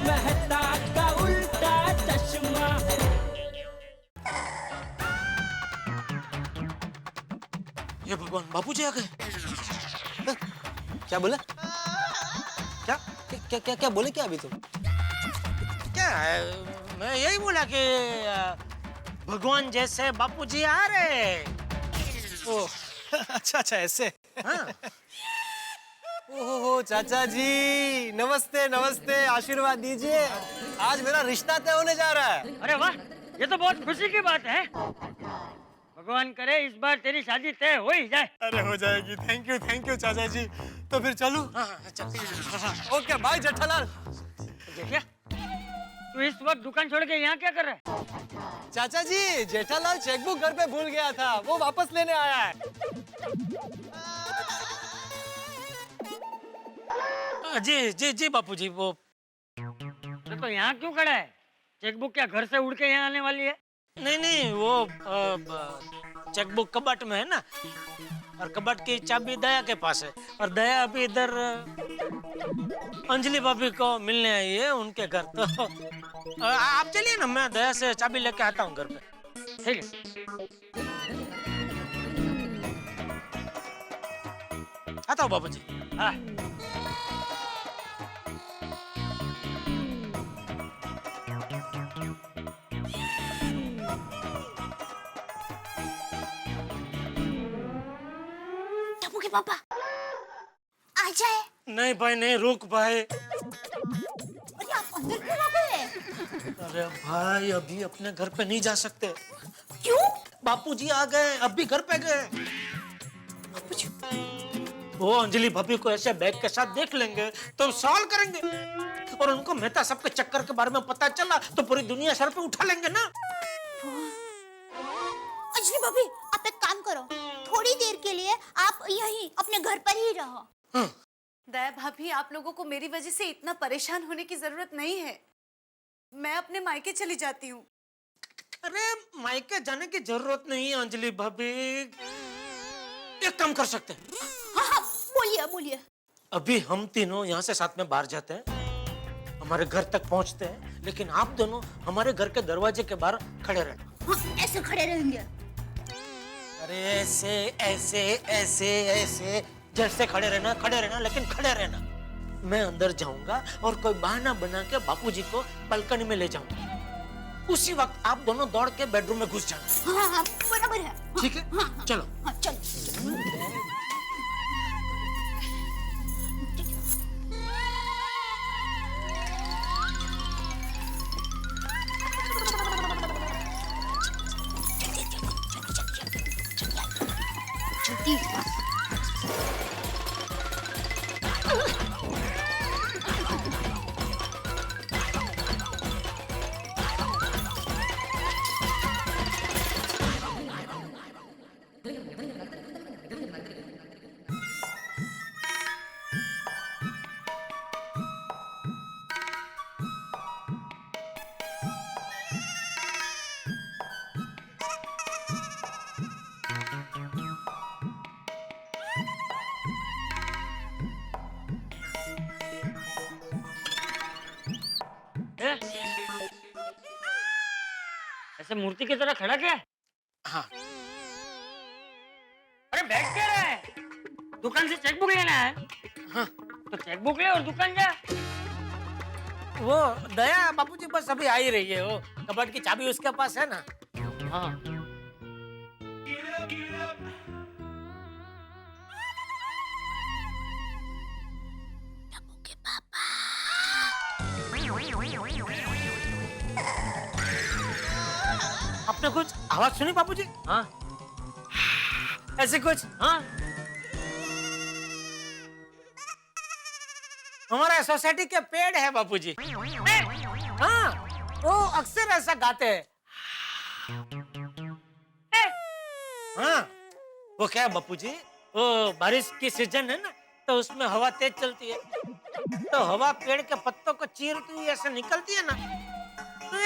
मेहता का उल्टा चश्मा। ये भगवान, बापूजी आ गए। क्या बोला? क्या क्या क्या क्या बोले क्या अभी तुम? क्या मैं यही बोला कि भगवान जैसे बापूजी आ रहे। ओ अच्छा अच्छा ऐसे। हाँ। ओहो चाचा जी, नमस्ते नमस्ते, आशीर्वाद दीजिए। आज मेरा रिश्ता तय होने जा रहा है। अरे वाह, ये तो बहुत खुशी की बात है। भगवान करे इस बार तेरी शादी तय हो ही जाए। अरे हो जाएगी। थैंक यू चाचा जी। तो फिर चलूं? हाँ, चल। Okay bye Jethalal. देखिए, तू इस वक्त दुकान छोड़ के यहाँ क्या कर रहा है? चाचा जी, जेठालाल चेकबुक घर पे भूल गया था, वो वापस लेने आया है। जी जी जी बापूजी, वो तो यहाँ क्यों खड़ा है? चेकबुक क्या घर से उड़ के यहाँ आने वाली है? नहीं वो चेकबुक कबाट में है ना, और कबाट की चाबी दया के पास है, और दया अभी इधर अंजलि भाभी को मिलने आई है उनके घर। तो आप चलिए ना, मैं दया से चाबी लेके आता हूँ घर पे। ठीक है। आता हूँ बाबूजी। हाँ। टप्पू के पापा आ जाए। नहीं भाई नहीं, रुक भाई। अरे आप अंदर क्यों आ गए? अरे भाई अभी अपने घर पे नहीं जा सकते। क्यों? बापूजी आ गए, अभी घर पे गए। वो अंजलि भाभी को ऐसे बैग के साथ देख लेंगे तो सवाल करेंगे, और उनको मेहता साहब के चक्कर के बारे में पता चला तो पूरी दुनिया सर पे उठा लेंगे ना। अंजलि भाभी, आप एक काम करो, थोड़ी देर के लिए आप यहीं अपने घर पर ही रहो। हाँ। दया भाभी, आप लोगों को मेरी वजह से इतना परेशान होने की जरूरत नहीं है। मैं अपने मायके चली जाती हूँ। अरे मायके जाने की जरूरत नहीं है अंजलि भाभी, एक काम कर सकते हैं। हाँ हाँ बोलिए बोलिए। अभी हम तीनों यहाँ से साथ में बाहर जाते हैं, हमारे घर तक पहुँचते हैं, लेकिन आप दोनों हमारे घर के दरवाजे के बाहर खड़े रहना। हाँ, ऐसे खड़े रहेंगे। अरे ऐसे ऐसे ऐसे ऐसे जैसे खड़े रहना, लेकिन खड़े रहना। मैं अंदर जाऊंगा और कोई बहाना बना के बापूजी को बालकनी में ले जाऊंगा। उसी वक्त आप दोनों दौड़ के बेडरूम में घुस जाना। हाँ हाँ बराबर है। ठीक है? हाँ, चलो। हाँ चलो। ऐसे मूर्ति की तरह खड़ा क्या है? हाँ। अरे बैठ क्या रहा है? दुकान से चेकबुक लेना है? हाँ। तो चेकबुक ले और दुकान जा। वो दया बापूजी बस अभी आ ही रही है, वो कबर्ड की चाबी उसके पास है ना। हाँ। टप्पू के पापा। आपने कुछ आवाज सुनी बापूजी? हाँ। ऐसे कुछ? हाँ। हमारे सोसाइटी के पेड़ है बापूजी। हाँ, वो अक्सर ऐसा गाते हैं। हाँ, वो क्या है बापूजी, वो बारिश की सीजन है ना, तो उसमें हवा तेज चलती है, तो हवा पेड़ के पत्तों को चीरती हुई ऐसे निकलती है ना, तो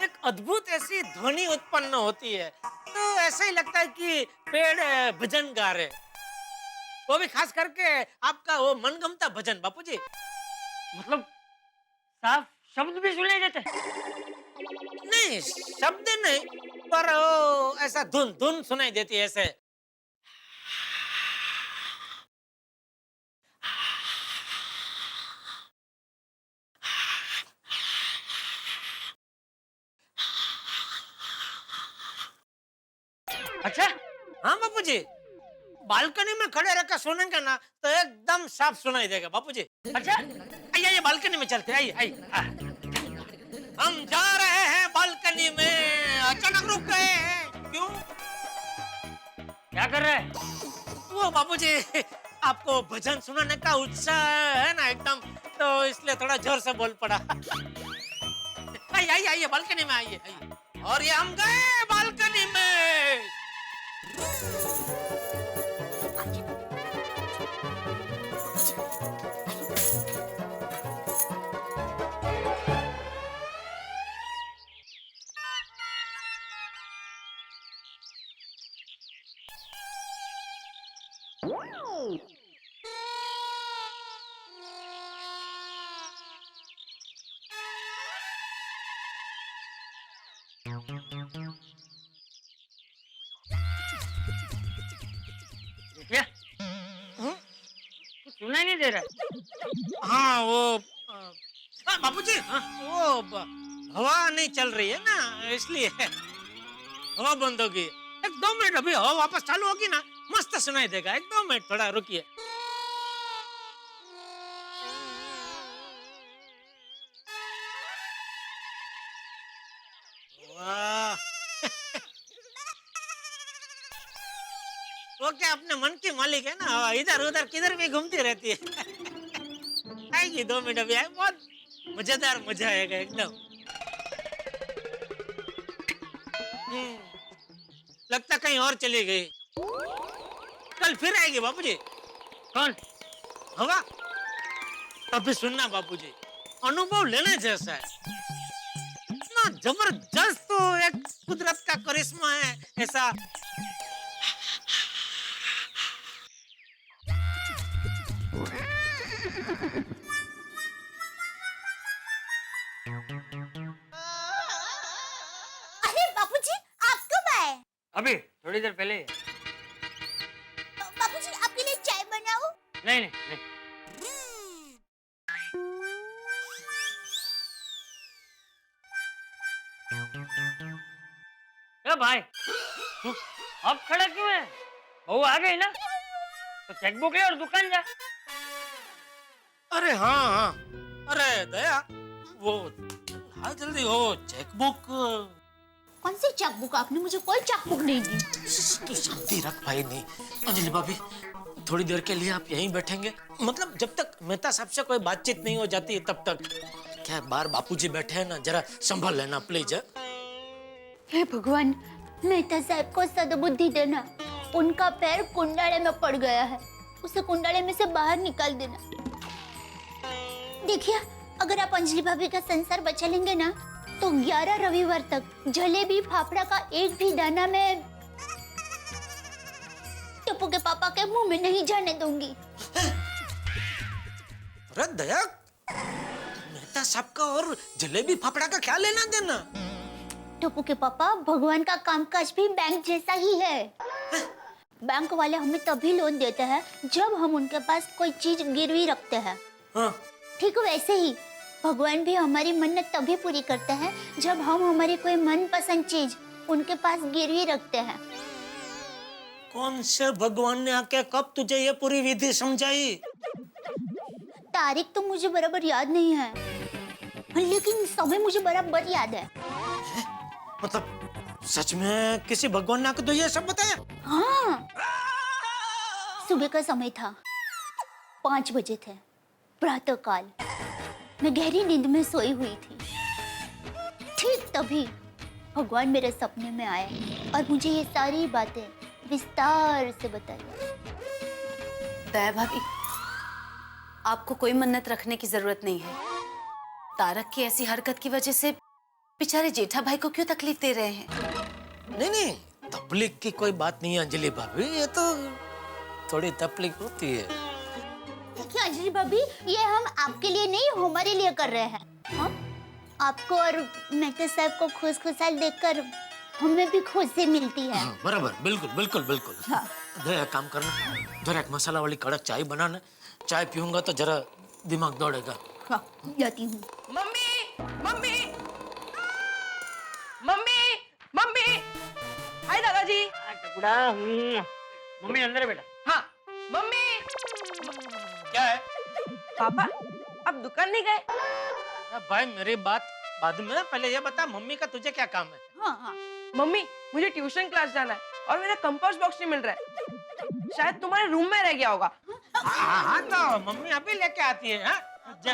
एक अद्भुत ऐसी ध्वनि उत्पन्न होती है। तो ऐसा ही लगता है कि पेड़ भजन गा रहे, वो भी खास करके आपका वो मनगमता भजन बापूजी। मतलब साफ शब्द भी सुनाई देते? नहीं, शब्द नहीं, पर वो ऐसा धुन धुन सुनाई देती है ऐसे। अच्छा, हाँ बापूजी, बालकनी में खड़े रहकर सुनेंगे ना तो एकदम साफ सुनाई देगा बापूजी। अच्छा, आइए आइए बालकनी में चलते हैं, आइए आइए। हम जा रहे हैं बालकनी में, अचानक रुक गए हैं, क्यों? क्या कर रहा है? वो बापूजी, आपको भजन सुनाने का उत्साह है ना एकदम, तो इसलिए थोड़ा जोर से बोल पड़ा। आइए आइए आइए बालकनी में आइए आइए। और ये हम गए बालकनी में। क्या? कुछ सुनाई नहीं दे रहा। हाँ वो बापूजी, वो हवा नहीं चल रही है ना, इसलिए हवा बंद होगी। एक 2 मिनट, अभी हवा वापस चालू होगी ना मस्त सुनाई देगा। एक 2 मिनट, थोड़ा रुकिए। वाह, वो क्या अपने मन की मालिक है ना, इधर उधर किधर भी घूमती रहती है। आएगी 2 मिनट, अभी आए, बहुत मजेदार, मजा आएगा एकदम। लगता कहीं और चली गई, कल फिर आएगी बापूजी। कौन? हवा। अभी सुनना बापूजी, अनुभव लेने जैसा है ना, जबरदस्त। तो एक कुदरत का करिश्मा है ऐसा। अरे बापूजी, आप कब आए? अभी थोड़ी देर पहले ही। बापूजी, आपके लिए चाय बनाऊं? नहीं नहीं नहीं। ए भाई, तू अब खड़ा क्यों है? बहू आ गई ना, तो चेकबुक ले और दुकान जा। अरे हाँ हाँ, अरे दया, वो हाँ जल्दी, हो चेकबुक। कौन सी चेकबुक? आपने मुझे कोई चेकबुक नहीं दी। तू शांति रख भाई। नहीं अंजलि भाभी, थोड़ी देर के लिए आप यहीं बैठेंगे, मतलब जब तक मेहता साहब से कोई बातचीत नहीं हो जाती तब तक। क्या बाहर बापूजी बैठे हैं ना, जरा संभाल लेना प्लीज। हे भगवान, मेहता साहब को सद्बुद्धि देना। उनका पैर कुंडाले में पड़ गया है, उसे कुंडाले में से बाहर निकाल देना। देखिए, अगर आप अंजलि भाभी का संसार बचा लेंगे ना, तो 11 रविवार तक जलेबी फाफड़ा का एक भी दाना मैं टप्पू के पापा के मुंह में नहीं जाने दूंगी। अरे दया, मेहता साहब का और जलेबी फाफड़ा का क्या लेना देना? टप्पू के पापा, भगवान का कामकाज भी बैंक जैसा ही है। बैंक वाले हमें तभी लोन देते हैं जब हम उनके पास कोई चीज गिरवी रखते हैं। हाँ। ठीक वैसे ही भगवान भी हमारी मन्नत तभी पूरी करते हैं जब हम हमारी कोई मनपसंद चीज उनके पास गिरवी रखते हैं। कौन से भगवान ने आके कब तुझे ये पूरी विधि समझाई? तारीख तो मुझे बराबर याद नहीं है, लेकिन समय मुझे बराबर याद है। मतलब सच में किसी भगवान ने आके तुझे ये सब बताया? हाँ, सुबह का समय था, 5 बजे थे, प्रातः काल। मैं गहरी नींद में सोई हुई थी। ठीक तभी भगवान मेरे सपने में आए और मुझे ये सारी बातें विस्तार से बताई। दया भाभी, आपको कोई मन्नत रखने की जरूरत नहीं है। तारक की ऐसी हरकत की वजह से बेचारे जेठा भाई को क्यों तकलीफ दे रहे हैं? नहीं नहीं, तकलीफ की कोई बात नहीं है अंजलि भाभी, ये तो थोड़ी तकलीफ होती है। देखिए अंजलि भाभी, ये हम आपके लिए नहीं हमारे लिए कर रहे हैं। हाँ? आपको और मेहता साहब को खुशहाल देखकर हमें भी खुशी मिलती है। हाँ, बराबर, बिल्कुल बिल्कुल बिल्कुल। हाँ। दे एक काम करना, जरा एक मसाला वाली कड़क चाय बनाना। चाय पीऊंगा तो जरा दिमाग दौड़ेगा। हाँ, जाती हूँ। मम्मी मम्मी मम्मी मम्मी, हाय दादाजी। टुकड़ा मम्मी अंदर है बेटा। हाँ मम्मी। क्या है? पापा अब दुकान नहीं गए? भाई मेरी बात बाद में, पहले ये बता मम्मी का तुझे क्या काम है? हाँ हाँ। मम्मी मुझे ट्यूशन क्लास जाना है और मेरा कंपास बॉक्स नहीं मिल रहा है, शायद तुम्हारे रूम में रह गया होगा। हाँ तो मम्मी अभी लेके आती है। हाँ जा।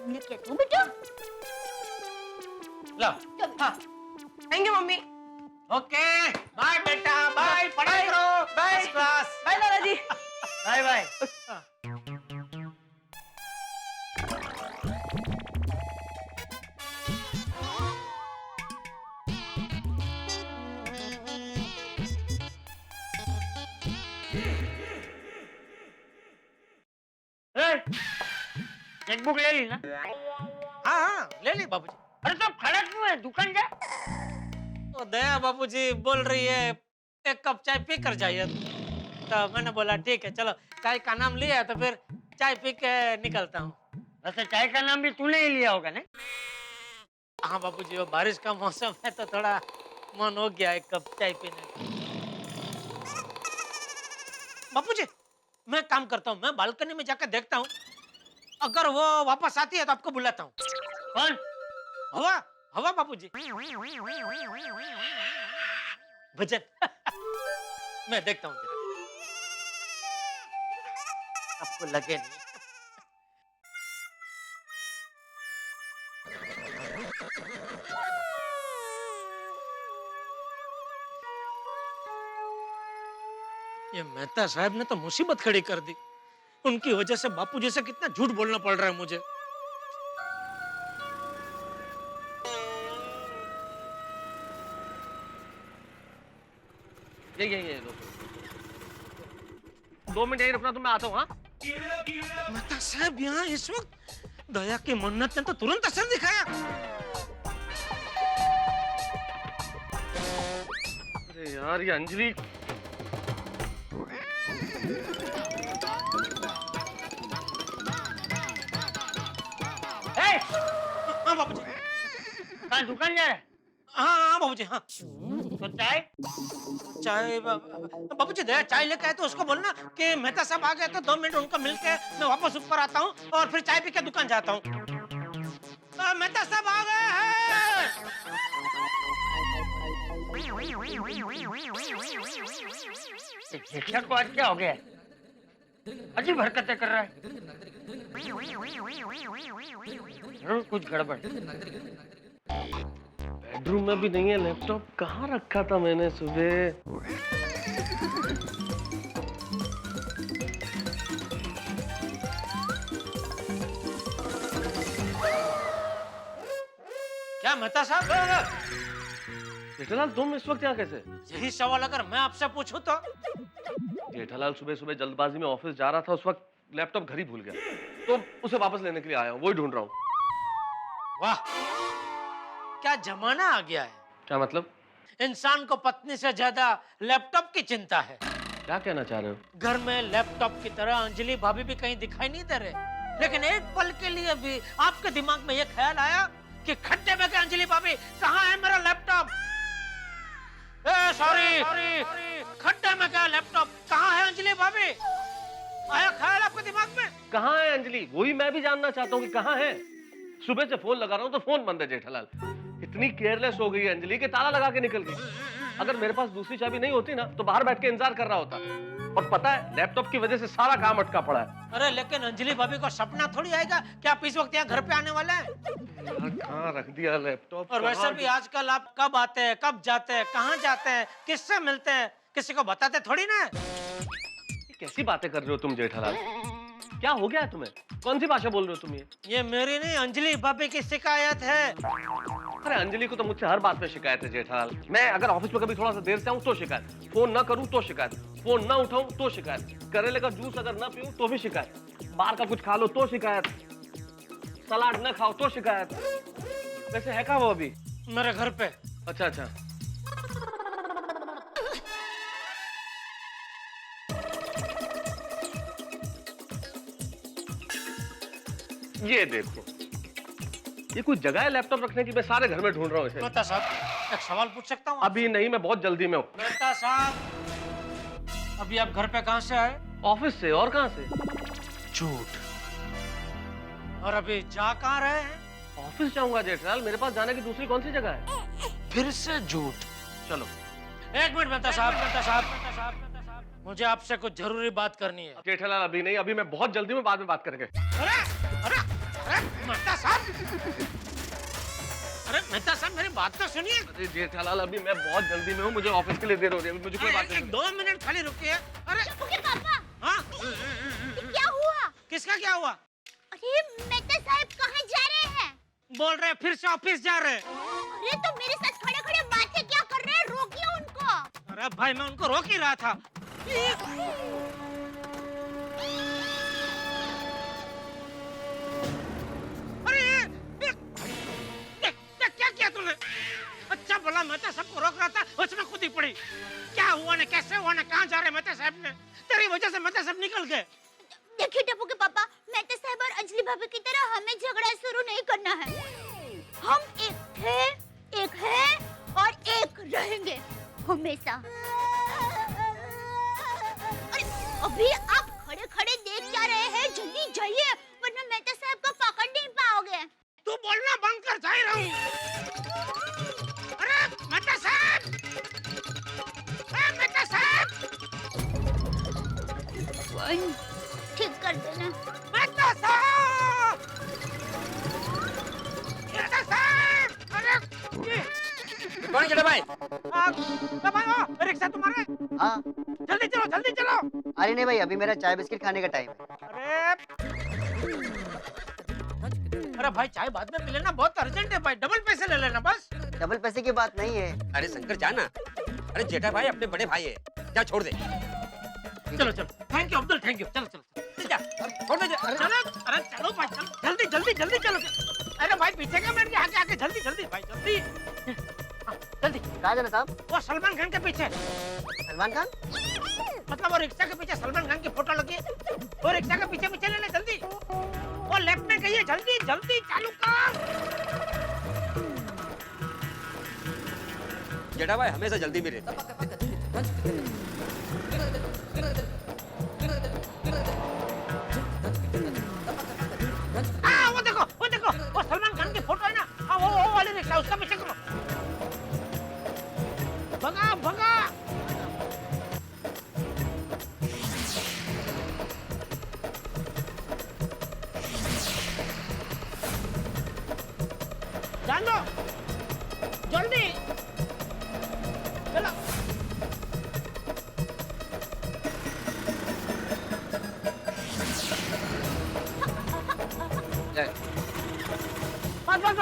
लेके तू बेटा। लो। हाँ thank you mummy. Okay bye बेटा, बाय। पढ़ाई करो। Bye class. बाय दादाजी। Bye bye. चेकबुक ले ली ना? हाँ ले ली बाबूजी। अरे तो खड़ा क्यों है, दुकान जा। तो दया बाबूजी बोल रही है एक कप चाय पी कर जाइए, तो मैंने बोला ठीक है चलो, चाय का नाम लिया तो फिर चाय पी के निकलता हूँ। वैसे चाय का नाम भी तूने ही लिया होगा ना? हाँ बाबूजी, वो बारिश का मौसम है तो थोड़ा मन हो गया एक कप चाय पीने का। बाबूजी मैं काम करता हूँ, मैं बालकनी में जाकर देखता हूँ, अगर वो वापस आती है तो आपको बुलाता हूँ। कौन? हवा हवा बाबूजी। भजन। मैं देखता हूँ जरा, आपको लगे नहीं। ये मेहता साहब ने तो मुसीबत खड़ी कर दी। उनकी वजह से बापूजी से कितना झूठ बोलना पड़ रहा है मुझे। ये दो मिनट यही रुकना, तो मैं आता हूँ। हाँ मेहता साहब यहाँ इस वक्त? दया की मन्नत ने तो तुरंत असर दिखाया। अरे यार ये अंजलि। हाँ बाबूजी। कहाँ दुकान जा रहा है? हाँ बाबूजी। हाँ तो चाय? चाय बाबूजी, दया चाय लेके आए तो उसको बोलना कि मेहता साहब आ गए तो 2 मिनट उनको मिलके मैं वापस ऊपर आता हूँ और फिर चाय पी के दुकान जाता हूँ। मेहता साहब आ गए हैं। जेठिया को आज क्या हो गया? अजीब हरकतें कर रहा है। जरूर कुछ गड़बड़। बेडरूम में भी नहीं है लैपटॉप, कहाँ रखा था मैंने सुबह? क्या मेहता साहब? जेठालाल तुम इस वक्त यहाँ कैसे? यही सवाल अगर मैं आपसे पूछूं तो? जेठालाल सुबह सुबह जल्दबाजी में ऑफिस जा रहा था, उस वक्त लैपटॉप घर ही भूल गया, तो उसे वापस लेने के लिए आया हूँ, वही ढूंढ रहा हूँ। वाह, क्या जमाना आ गया है। क्या मतलब? इंसान को पत्नी से ज्यादा लैपटॉप की चिंता है। क्या कहना चाह रहे हो? घर में लैपटॉप की तरह अंजलि भाभी भी कहीं दिखाई नहीं दे रहे, लेकिन एक पल के लिए भी आपके दिमाग में यह ख्याल आया कि खड्डे में गए अंजलि भाभी, कहाँ है मेरा लैपटॉप? सॉरी, खड्डे में गया लैपटॉप, कहाँ है अंजलि भाभी? आया ख्याल आपके दिमाग में? कहाँ है अंजलि? वही मैं भी जानना चाहता हूँ कि कहाँ है। सुबह से फोन लगा रहा हूँ तो फोन बंद है। जेठालाल इतनी केयरलेस हो गई है अंजलि कि ताला लगा के निकल गई। अगर मेरे पास दूसरी चाबी नहीं होती ना तो बाहर बैठ के इंतजार कर रहा होता। और पता है लैपटॉप की वजह से सारा काम अटका पड़ा है। अरे लेकिन अंजलि भाभी को सपना थोड़ी आएगा कि आप इस वक्त यहाँ घर पे आने वाले हैं। कहाँ रख दिया लैपटॉप? और वैसे भी आजकल आप कब आते हैं, कब जाते हैं, कहाँ जाते हैं, किससे मिलते हैं, किसी को बताते थोड़ी ना। कैसी बातें कर रहे हो तुम जेठालाल? क्या हो गया है तुम्हें? कौन सी भाषा बोल रहे हो तुम? ये मेरी नहीं, अंजलि भाभी की शिकायत है। अरे अंजलि को तो मुझसे हर बात पे शिकायत है जेठालाल। मैं अगर ऑफिस में कभी थोड़ा सा देर से आऊं तो शिकायत, फोन ना करूं तो शिकायत, फोन ना उठाऊं तो शिकायत, करेले का जूस अगर ना पीऊं तो भी शिकायत, बाहर का कुछ खा लो तो शिकायत। सलाद न खाओ तो शिकायत। वैसे है कहाँ वो अभी? मेरे घर पे। अच्छा अच्छा। ये देखो, ये कोई जगह है लैपटॉप रखने की? मैं सारे घर में ढूंढ रहा हूँ इसे। मेहता साहब एक सवाल पूछ सकता हूँ? अभी नहीं, मैं बहुत जल्दी में हूँ। मेहता साहब अभी आप घर पे कहाँ से आए? ऑफिस से। और कहाँ से? झूठ। और अभी जा कहाँ रहे हैं? ऑफिस जाऊंगा जेठलाल, मेरे पास जाने की दूसरी कौन सी जगह है? फिर से झूठ। चलो। एक मिनट मेहता साहब, मुझे आपसे कुछ जरूरी बात करनी है। जेठलाल अभी नहीं, अभी मैं बहुत जल्दी में, बाद में बात करेंगे। अरे मेहता साहब, अरे मेहता साहब मेरी बात तो सुनिए। अरे जेठालाल अभी मैं बहुत जल्दी में हूँ, मुझे ऑफिस के लिए देर हो रही है, मुझे कोई बात नहीं। 2 मिनट खाली रुकिए। अरे पापा, हाँ क्या हुआ? किसका क्या हुआ? अरे मेहता साहब कहाँ जा रहे हैं? बोल रहे फिर से ऑफिस जा रहे हैं। अरे तो मेरे साथ खड़े खड़े बातें क्या कर रहे हैं? रोकिए उनको। अरे भाई मैं उनको रोक ही रहा था। अरे क्या किया तूने? अच्छा बोला मेहता सबको रोक रहा था, उसमें खुद ही पड़ी। क्या हुआ ने, कैसे हुआ ने, कहाँ जा रहे मेहता साहब ने? तेरी वजह से मेहता साहब निकल गए। देखिए टप्पू के पापा, मेहता साहब और अंजलि भाभी की तरह हमें झगड़ा शुरू नहीं करना है। हम एक थे, एक हैं और एक रहेंगे हमेशा। अरे अभी आप खड़े खड़े देख क्या रहे हैं? जल्दी जाइए वरना मेहता साहब को पकड़ नहीं पाओगे। तू बोलना बंद कर, जा ही रहा हूँ। अरे मेहता साहब, मेहता साहब, ठीक कर देना। मेहता साहब, मेहता साहब, अरे कौन है भाई? भाई रिक्शा तुम्हारे? हाँ। जल्दी चलो, जल्दी चलो। अरे नहीं भाई, अभी मेरा चाय बिस्किट खाने का टाइम है। अरे भाई चाय बाद में पी लेना, बहुत अर्जेंट है भाई, डबल पैसे ले लेना बस। डबल पैसे की बात नहीं है। अरे शंकर जाना, अरे जेठा भाई अपने बड़े भाई है, जा छोड़ दे। चलो चलो, thank you Abdul, thank you. चलो चलो जा, छोड़ दे। चलो, अरे चलो भाई, चलो जल्दी जल्दी जल्दी चलो। अरे भाई पीछे का बैठ के आगे आगे, जल्दी जल्दी भाई, जल्दी जल्दी। कहाँ जाना साहब? वो सलमान खान के पीछे। सलमान खान? मतलब वो रिक्शा के पीछे सलमान खान की फोटो लगी है, वो रिक्शा के पीछे पीछे लेने, जल्दी। वो लेफ्ट में गई है, जल्दी जल्दी चालू कर। जेठा भाई हमेशा जल्दी में रहते हैं। वो देखो, वो सलमान खान की फोटो है ना, हाँ वो वाली रिक्शा, उसका पीछे करो। भगा भगा। जान दो, जल्दी चलो।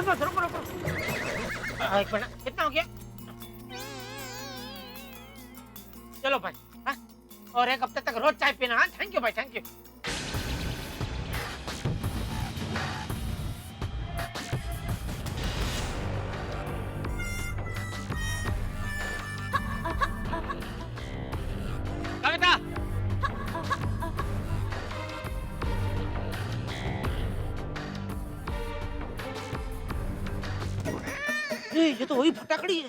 बस रुको रुको। एक मिनट, कितना हो गया? चलो भाई, हाँ? और एक हफ्ते तक रोज चाय पीना। हाँ थैंक यू भाई, थैंक यू। कविता, ये तो वही फटाकड़ी है।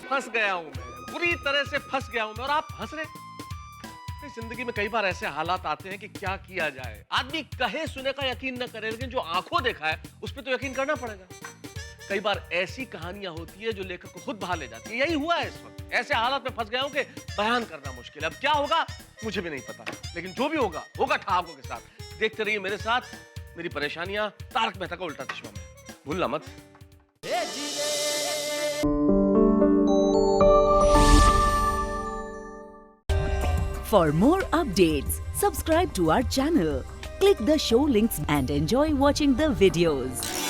फंस गया हूं मैं, पूरी तरह से फंस गया हूं मैं, और आप हंस रहे। जिंदगी में कई बार ऐसे हालात आते हैं कि क्या किया जाए। आदमी कहे सुने का यकीन न करे, लेकिन जो आंखों देखा है उस पर तो यकीन करना पड़ेगा। कई बार ऐसी कहानियां होती है जो लेखक को खुद बाहर ले जाती है। यही हुआ है इस वक्त। ऐसे हालात में फंस गया हूं कि बयान करना मुश्किल है। अब क्या होगा मुझे भी नहीं पता, लेकिन जो भी होगा होगा ठहाकों के साथ। देखते रहिए मेरे साथ मेरी परेशानियां तारक मेहता का उल्टा चश्मा में। भूलना मत। For more updates, subscribe to our channel, click the show links and enjoy watching the videos.